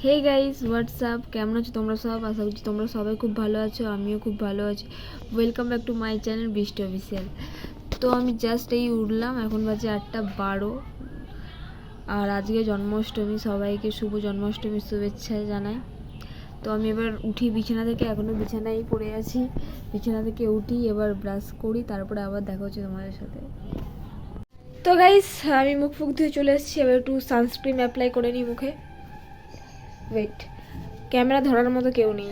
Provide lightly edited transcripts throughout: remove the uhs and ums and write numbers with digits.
Hey guys WhatsApp, কেমন আছো তোমরা সব? আশা করছি তোমরা সবাই খুব ভালো আছো, আমিও খুব ভালো আছি। Welcome back to my channel বৃষ্টি অফিসিয়াল। তো আমি জাস্ট এই উঠলাম, এখন বাজে 8:12। আর আজকে জন্মাষ্টমী, সবাইকে শুভ জন্মাষ্টমীর শুভেচ্ছা জানাই। তো আমি এবার উঠি বিছানা থেকে, এখনও বিছানায় পড়ে আছি। বিছানা থেকে উঠি, এবার ব্রাশ করি, তারপরে আবার দেখা হচ্ছে তোমাদের সাথে। তো গাইস আমি মুখ ফুক ধুয়ে চলে এসেছি, এবার একটু সানস্ক্রিন অ্যাপ্লাই করে নিই মুখে। ওয়েট, ক্যামেরা ধরার মতো কেউ নেই।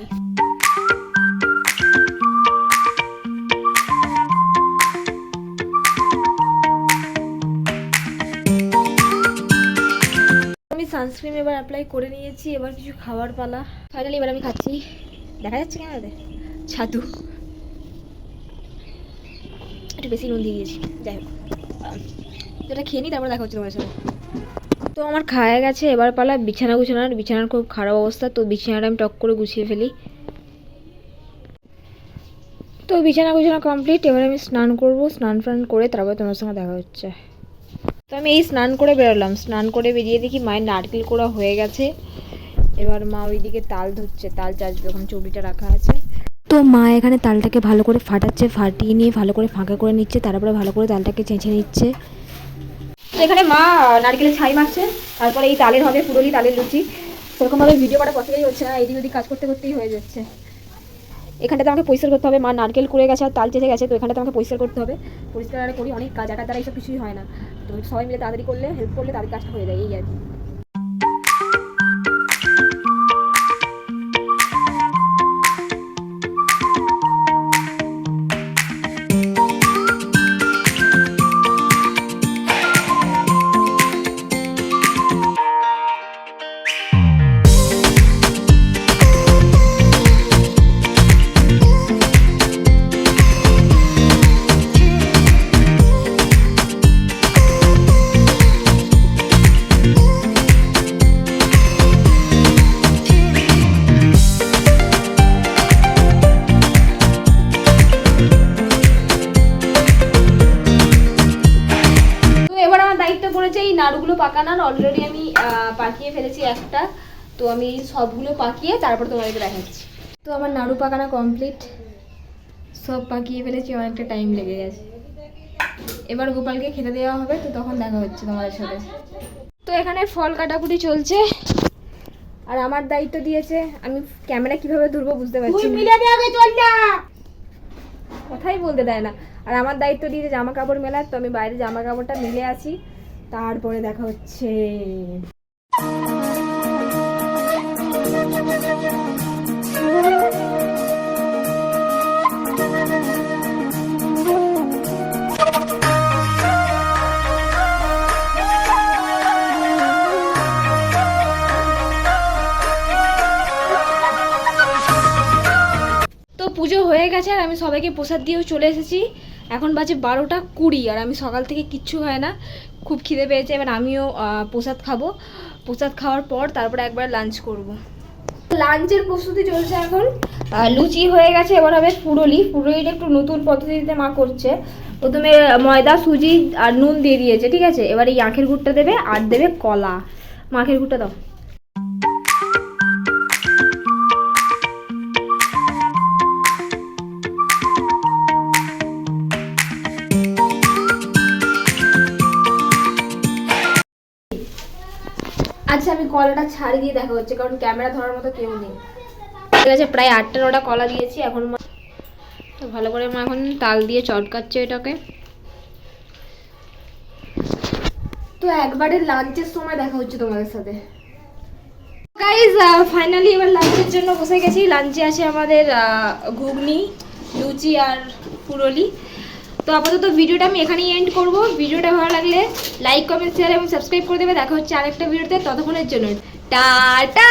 আমি সানস্ক্রিন এবার অ্যাপ্লাই করে নিয়েছি, এবার কিছু খাবার পালা। ফাইনালি এবার আমি খাচ্ছি। দেখা যাচ্ছে ক্যামেরাতে ছাতু, একটু বেশি নুন দিয়ে দিয়েছি। যাই হোক, যেটা খেয়ে নিই, তারপরে দেখা হচ্ছে তোমার সাথে। তো আমার খাওয়া গেছে, এবার পালা বিছানা গুছানোর। বিছানার খুব খারাপ অবস্থা, তো বিছানাটা আমি টক করে গুছিয়ে ফেলি। তো বিছানা গুছানো কমপ্লিট, এবার আমি স্নান করব। স্নান ফান করে তারপরে তোমার সঙ্গে দেখা হচ্ছে। তো আমি এই স্নান করে বেরোলাম, স্নান করে বেরিয়ে দেখি মায়ের নারকেল কোড়া হয়ে গেছে। এবার মা ওইদিকে তাল ধরছে, তাল চাষবে, ওখানে চৌড়িটা রাখা আছে। তো মা এখানে তালটাকে ভালো করে ফাটাচ্ছে, ফাটিয়ে নিয়ে ভালো করে ফাঁকা করে নিচ্ছে, তারপরে ভালো করে তালটাকে চেঁচে নিচ্ছে। তো এখানে মা নারকেলের ছাই মারছে, তারপরে এই তালের হবে পুরোলি তালের লুচি। সেরকমভাবে ভিডিও করা পসিবলই হচ্ছে না, এইদিক ওদিক কাজ করতে করতেই হয়ে যাচ্ছে। এখানটাতে আমাকে পরিষ্কার করতে হবে, মা নারকেল কুড়ে গেছে আর তাল চেঁচে গেছে, তো এখানটাতে আমাকে পরিষ্কার করতে হবে। পরিষ্কার করি, অনেক কাজ, একার দ্বারা এইসব কিছুই হয় না। তো সবাই মিলে তাড়াতাড়ি করলে, হেল্প করলে তাদের কাজটা হয়ে যায়, এই আর কি। দায়িত্ব পড়েছে এই নাড়ুগুলো পাকানোর। অলরেডি আমি পাকিয়ে ফেলেছি একটা, তো আমি সবগুলো পাকিয়ে তারপর তোমাদেরকে দেখাচ্ছি। তো আমার নাড়ু পাকানো কমপ্লিট, সব পাকিয়ে ফেলেছি, অনেকটা টাইম লেগে গেছে। এবার গোপালকে খেতে দেওয়া হবে, তো তখন দেখা হচ্ছে তোমাদের সাথে। তো এখানে ফল কাটাকুটি চলছে, আর আমার দায়িত্ব দিয়েছে, আমি ক্যামেরা কিভাবে ধরবো বুঝতে পারছি না, কথাই বলতে দেয় না। আর আমার দায়িত্ব দিয়েছে জামা কাপড় মেলার, তো আমি বাইরে জামা কাপড়টা মিলে আছি, তারপরে দেখা হচ্ছে। তো পুজো হয়ে গেছে, আর আমি সবাইকে প্রসাদ দিয়েও চলে এসেছি। এখন বাজে 12:20, আর আমি সকাল থেকে কিচ্ছু হয় না, খুব খিদে পেয়েছে। এবার আমিও প্রসাদ খাবো, প্রসাদ খাওয়ার পর তারপরে একবার লাঞ্চ করব। লাঞ্চের প্রস্তুতি চলছে এখন। লুচি হয়ে গেছে, এবার হবে ফুরোলি। ফুরোলিটা একটু নতুন পদ্ধতিতে মা করছে। প্রথমে ময়দা, সুজি আর নুন দিয়ে দিয়েছে, ঠিক আছে। এবার এই আখের গুড়টা দেবে, আর দেবে কলা। মা আখের গুড়টা দাও। আচ্ছা, আমি কলাটা ছাড়ি দিয়ে দেখা হচ্ছে, কারণ ক্যামেরা ধরার মতো কেউ নেই। ঠিক আছে, প্রায় 8টা-9টা কলা দিয়েছি। এখন তো ভালো করে মা এখন তাল দিয়ে চটকাচ্ছে এটাকে। তো একবারে লাঞ্চের সময় দেখা হচ্ছে তোমাদের সাথে। গাইজ ফাইনালি এবার লাঞ্চের জন্য বসে গেছি। লাঞ্চে আছে আমাদের ঘুগনি, লুচি আর ফুরোলি। তো আপাতত ভিডিওটা আমি এখানেই এন্ড করব। ভিডিওটা ভালো লাগলে লাইক, কমেন্ট, শেয়ার এবং সাবস্ক্রাইব করে দেবে। দেখা হচ্ছে আরেকটা ভিডিওতে, ততক্ষণের জন্য টাটা।